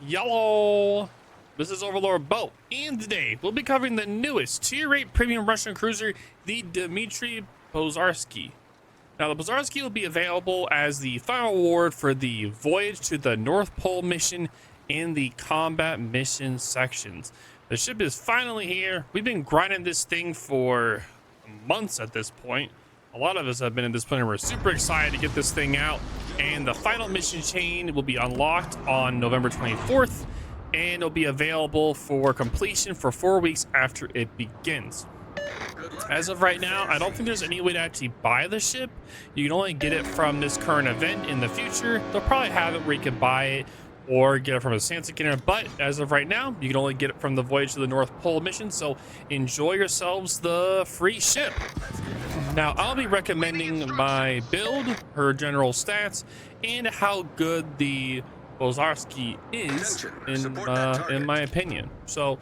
Yellow. This is Overlord Boat, and today we'll be covering the newest Tier 8 premium Russian cruiser, the Dmitriy Pozharsky. Now, the Pozharsky will be available as the final award for the Voyage to the North Pole mission and the combat mission sections. The ship is finally here. We've been grinding this thing for months at this point. A lot of us have been at this point, and we're super excited to get this thing out. And the final mission chain will be unlocked on November 24th, and it'll be available for completion for 4 weeks after it begins. As of right now, I don't think there's any way to actually buy the ship. You can only get it from this current event. In the future, they'll probably have it where you can buy it or get it from a Santa Scanner, but as of right now, you can only get it from the Voyage to the North Pole mission, so enjoy yourselves the free ship. Now, I'll be recommending my build, her general stats, and how good the Pozharsky is in my opinion. So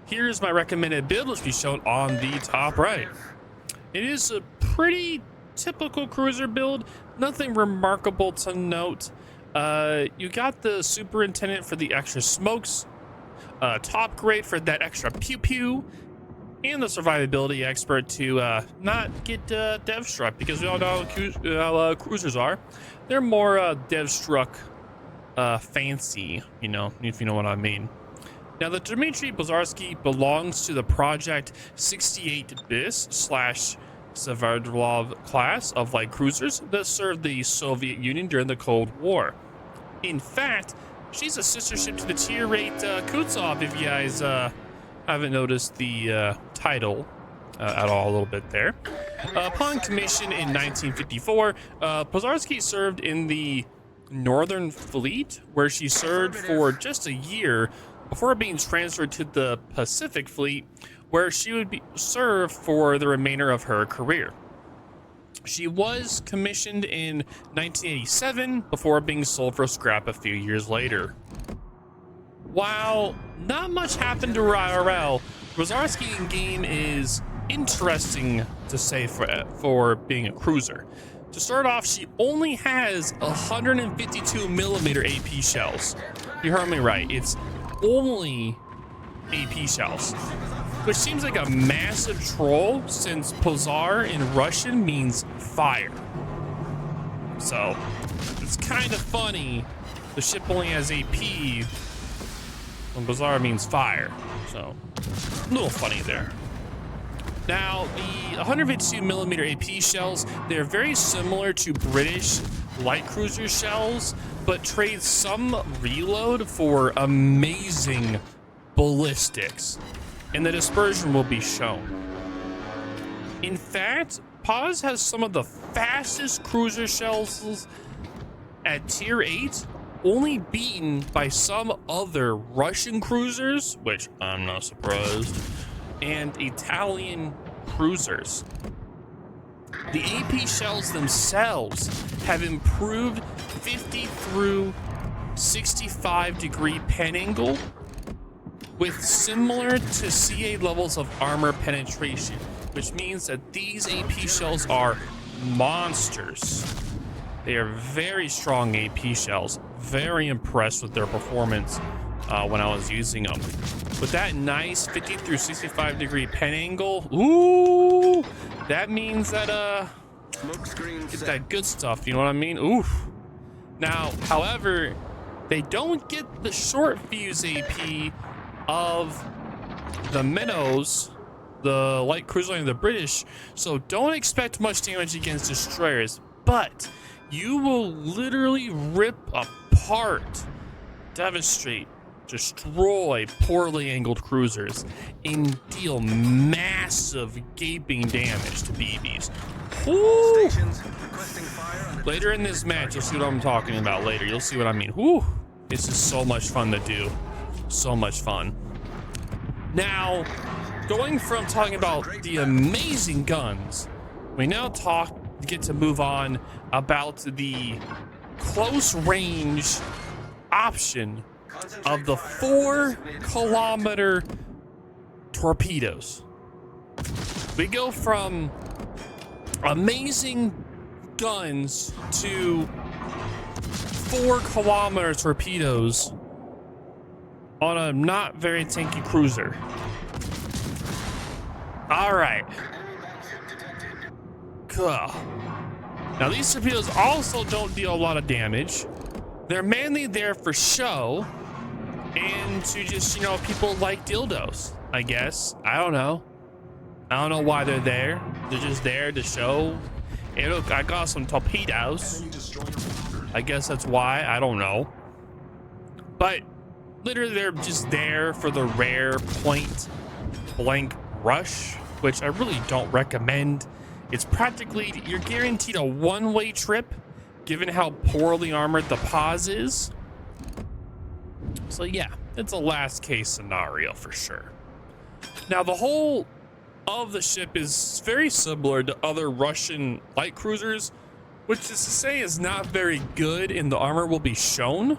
here's my recommended build, which will be shown on the top right. It is a pretty typical cruiser build, nothing remarkable to note. You got the superintendent for the extra smokes, top grade for that extra pew pew, and the survivability expert to not get dev struck, because we all know how cruisers are. They're more dev struck fancy, you know, if you know what I mean. Now, the Dmitry Pozharsky belongs to the Project 68 bis / Suvivability class of light cruisers that served the Soviet Union during the Cold War. In fact, she's a sister ship to the Tier 8 Kutuzov, if you guys haven't noticed the title at all a little bit there. Upon commission in 1954, Pozharsky served in the Northern Fleet, where she served for just a year before being transferred to the Pacific Fleet, where she would serve for the remainder of her career. She was commissioned in 1987 before being sold for scrap a few years later. While not much happened to her IRL, Pozharsky in game is interesting to say for being a cruiser. To start off, she only has 152mm AP shells. You heard me right, it's only AP shells, which seems like a massive troll since Pozhar in Russian means fire. So it's kind of funny the ship only has AP when Pozhar means fire. So a little funny there. Now, the 152mm AP shells, they're very similar to British light cruiser shells, but trade some reload for amazing ballistics, and the dispersion will be shown. In fact, Poz has some of the fastest cruiser shells at Tier 8, only beaten by some other Russian cruisers, which I'm not surprised, and Italian cruisers. The AP shells themselves have improved 50 through 65-degree pen angle, with similar to CA levels of armor penetration, which means that these AP shells are monsters. They are very strong AP shells. Very impressed with their performance when I was using them. With that nice 50 through 65-degree pen angle, ooh, that means that get that good stuff, you know what I mean? Oof. Now, however, they don't get the short fuse AP of the minnows, the light cruiser line of the British, so don't expect much damage against destroyers, but you will literally rip apart, devastate, destroy poorly angled cruisers and deal massive gaping damage to BBs. Ooh. Later in this match, you'll see what I'm talking about later. You'll see what I mean. Whew. This is so much fun to do. So much fun. Now, going from talking about the amazing guns, we now get to move on about the close range option of the 4-kilometer torpedoes. We go from amazing guns to 4-kilometer torpedoes on a not very tanky cruiser. All right. Cool. Now, these torpedoes also don't deal a lot of damage. They're mainly there for show and to just, you know, people like dildos, I guess. I don't know. I don't know why they're there. They're just there to show. Hey, look, I got some torpedoes. I guess that's why. I don't know. But literally, they're just there for the rare point blank rush, which I really don't recommend. It's practically, you're guaranteed a one-way trip, given how poorly armored the Poz is. So yeah, it's a last case scenario for sure. Now, the whole of the ship is very similar to other Russian light cruisers, which is to say is not very good, and the armor will be shown.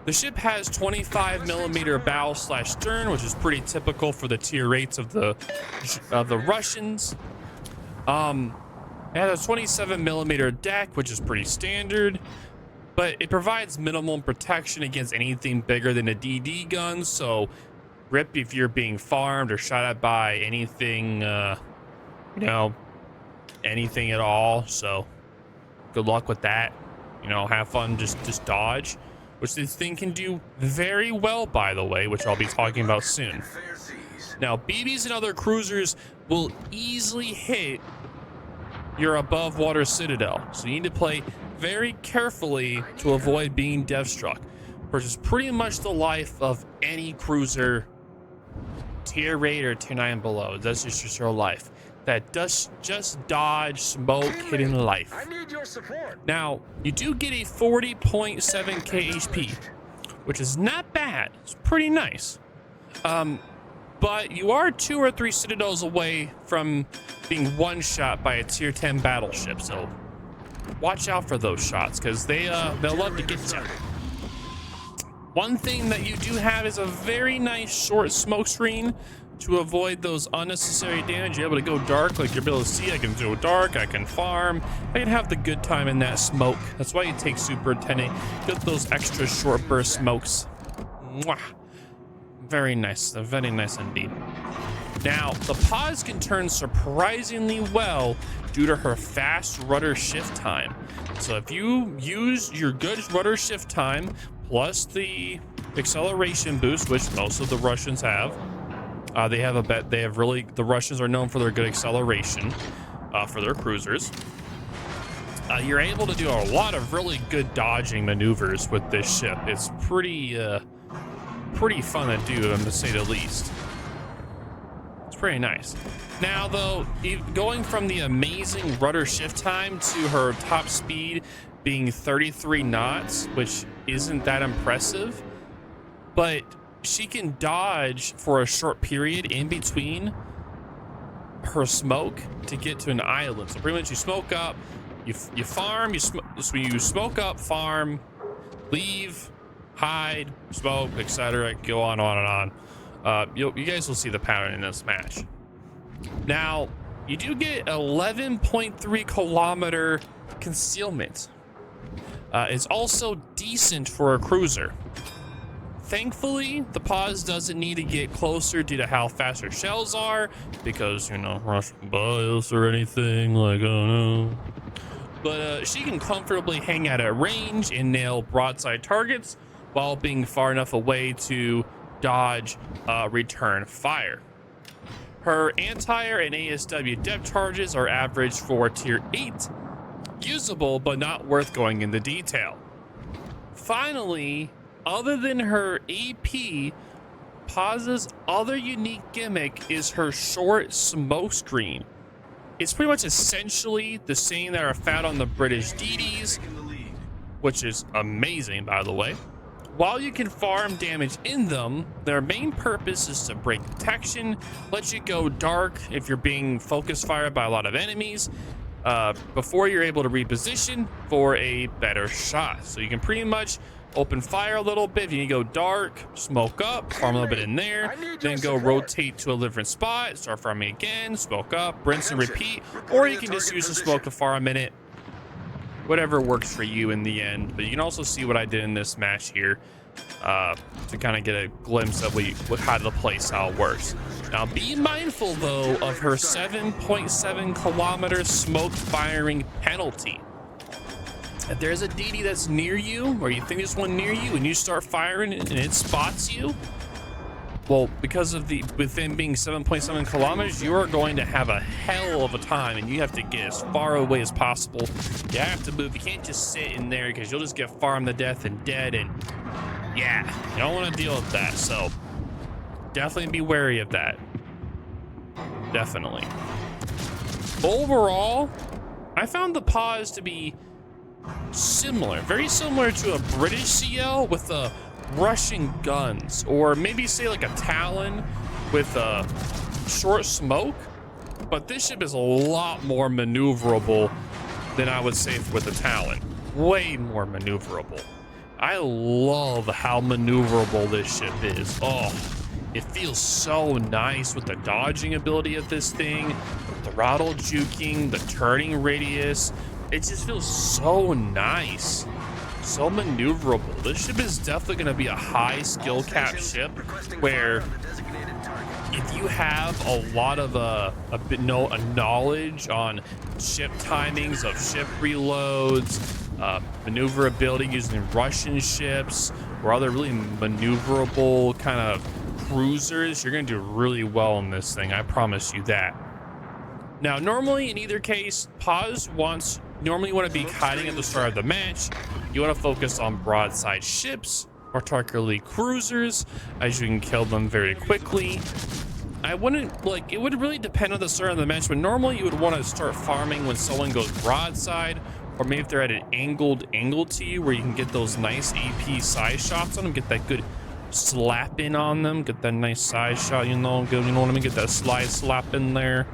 The ship has 25mm bow/stern, which is pretty typical for the tier rates of the Russians. It has a 27mm deck, which is pretty standard, but it provides minimum protection against anything bigger than a DD gun. So, rip if you're being farmed or shot at by anything, you know, anything at all. So, good luck with that. You know, have fun, just dodge, which this thing can do very well, by the way, which I'll be talking about soon. Now, BBs and other cruisers will easily hit your above water citadel, so you need to play very carefully to avoid being death struck, which is pretty much the life of any cruiser, tier 8 or tier 9 below. That's just your life. That does just dodge smoke hidden life. I need your support. Now, you do get a 40.7k HP, which is not bad. It's pretty nice. But you are 2 or 3 citadels away from being one shot by a tier 10 battleship, so watch out for those shots, because they'll love to get you. One thing that you do have is a very nice short smoke screen to avoid those unnecessary damage. You're able to go dark, like you're able to see. I can go dark, I can farm, I can have the good time in that smoke. That's why you take Superintendent, get those extra short burst smokes. Mwah. Very nice, very nice indeed. Now, the Poz can turn surprisingly well due to her fast rudder shift time. So if you use your good rudder shift time plus the acceleration boost, which most of the Russians have, the Russians are known for their good acceleration for their cruisers. You're able to do a lot of really good dodging maneuvers with this ship. It's pretty fun to do, to say the least. It's pretty nice. Now, though, going from the amazing rudder shift time to her top speed being 33 knots, which isn't that impressive, but she can dodge for a short period in between her smoke to get to an island. So pretty much you smoke up, you farm, you smoke up, farm, leave, hide, smoke, etc. Go on and on. You guys will see the pattern in this match. Now, you do get 11.3 kilometer concealment. It's also decent for a cruiser. Thankfully, the Poz doesn't need to get closer due to how fast her shells are, because, you know, Russian bias or anything, like, I don't know. But she can comfortably hang out at range and nail broadside targets while being far enough away to dodge return fire. Her AntiAir and ASW depth charges are average for tier 8, usable but not worth going into detail. Finally, other than her AP, Poz's other unique gimmick is her short smoke screen. It's pretty much essentially the same that are found on the British DDs, which is amazing, by the way. While you can farm damage in them, their main purpose is to break detection, let you go dark if you're being focus fired by a lot of enemies, before you're able to reposition for a better shot. So you can pretty much open fire a little bit. If you need to go dark, smoke up, farm a little bit in there, then go rotate to a different spot, start farming again, smoke up, rinse and repeat, or you can just use the smoke to farm a minute. Whatever works for you in the end. But you can also see what I did in this match here. to kind of get a glimpse of how the play style works. Now, be mindful though of her 7.7 kilometer smoke firing penalty. If there's a DD that's near you, or you think there's one near you, and you start firing and it spots you, well, because of within being 7.7 kilometers, you are going to have a hell of a time, and you have to get as far away as possible. You have to move. You can't just sit in there because you'll just get farmed to death and dead, and yeah, you don't want to deal with that. So definitely be wary of that. Definitely. Overall, I found the pause to be similar, very similar to a British CL with a Russian guns, or maybe say like a Talon with a short smoke, but this ship is a lot more maneuverable than I would say with the Talon. Way more maneuverable. I love how maneuverable this ship is. Oh, it feels so nice with the dodging ability of this thing, the throttle juking, the turning radius. It just feels so nice, so maneuverable. This ship is definitely going to be a high skill cap ship, where if you have a lot of a knowledge on ship timings of ship reloads, maneuverability using Russian ships or other really maneuverable kind of cruisers, you're going to do really well in this thing. I promise you that. Now, normally in either case, pause normally you want to be kiting at the start of the match. You want to focus on broadside ships, or particularly cruisers, as you can kill them very quickly. I wouldn't, like, it would really depend on the start of the match, but normally you would want to start farming when someone goes broadside, or maybe if they're at an angle to you, where you can get those nice AP side shots on them, get that good slap in on them, get that nice side shot, you know what I mean, get that slide slap in there.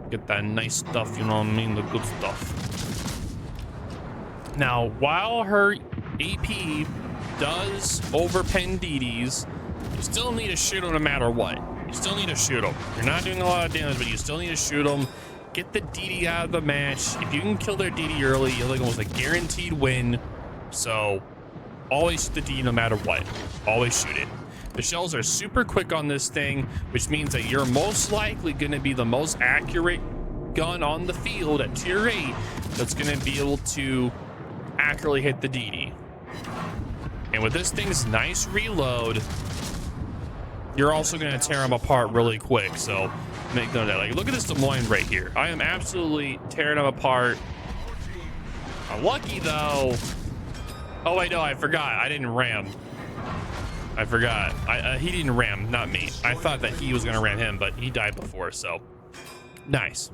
Get that nice stuff, you know what I mean, the good stuff. Now, while her AP does overpen DDs, you still need to shoot them no matter what. You still need to shoot them. You're not doing a lot of damage, but you still need to shoot them. Get the DD out of the match. If you can kill their DD early, you're like almost a guaranteed win. So always shoot the DD no matter what. Always shoot it. The shells are super quick on this thing, which means that you're most likely going to be the most accurate gun on the field at tier 8 that's going to be able to accurately hit the DD. And with this thing's nice reload, you're also going to tear them apart really quick. So make note of that. Like, look at this Des Moines right here. I am absolutely tearing them apart. I'm lucky though. Oh wait, no, I forgot. I didn't ram. I forgot. He didn't ram, not me. I thought that he was gonna ram him, but he died before, so nice.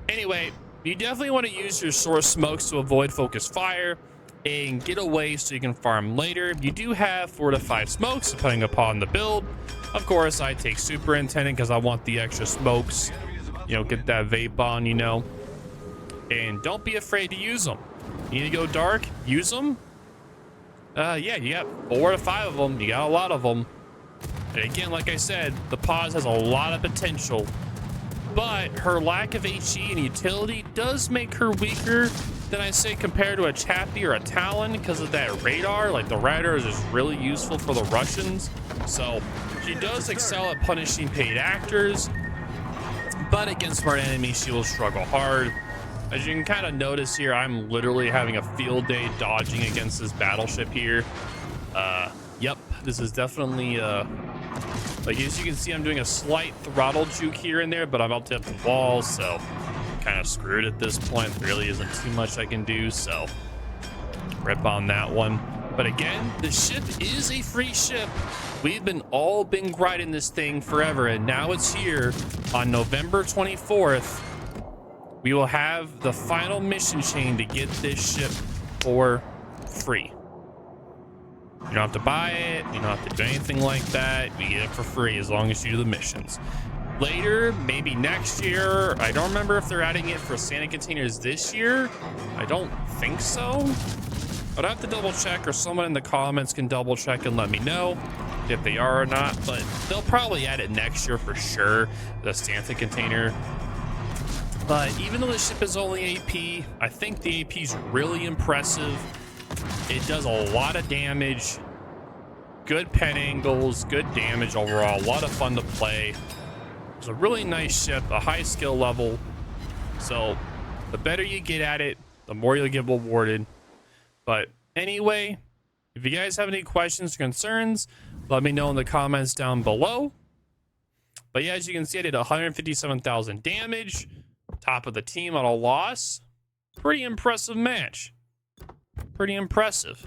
Anyway, you definitely want to use your source smokes to avoid focus fire and get away so you can farm later. You do have 4 to 5 smokes depending upon the build. Of course, I take superintendent because I want the extra smokes. You know, get that vape on, you know. And don't be afraid to use them. You need to go dark, use them. Yeah, you got 4 to 5 of them. You got a lot of them. And again, like I said, the pause has a lot of potential, but her lack of HE and utility does make her weaker than I say compared to a Chappie or a Talon because of that radar. Like, the radar is just really useful for the Russians. So she does excel at punishing paid actors, but against smart enemies, she will struggle hard. As you can kind of notice here, I'm literally having a field day dodging against this battleship here. Yep, this is definitely, like, as you can see, I'm doing a slight throttle juke here and there, but I'm up to the wall, so kind of screwed at this point. There really isn't too much I can do, so rip on that one. But again, the ship is a free ship. We've all been grinding this thing forever, and now it's here on November 24th. We will have the final mission chain to get this ship for free. You don't have to buy it. You don't have to do anything like that. We get it for free as long as you do the missions. Later, maybe next year. I don't remember if they're adding it for standard containers this year. I don't think so. I'd have to double check, or someone in the comments can double check and let me know if they are or not. But they'll probably add it next year for sure, the standard container. But even though the ship is only AP, I think the AP is really impressive It does a lot of damage. Good pen angles, good damage overall. A lot of fun to play. It's a really nice ship, a high skill level. So the better you get at it, the more you'll get rewarded. But anyway, if you guys have any questions or concerns, let me know in the comments down below. But yeah, as you can see, I did 157,000 damage. Top of the team on a loss. Pretty impressive match. Pretty impressive.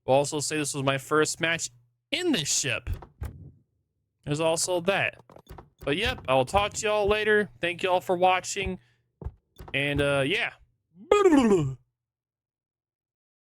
We'll also say this was my first match in this ship. There's also that. But yep, I'll talk to y'all later. Thank y'all for watching. And yeah.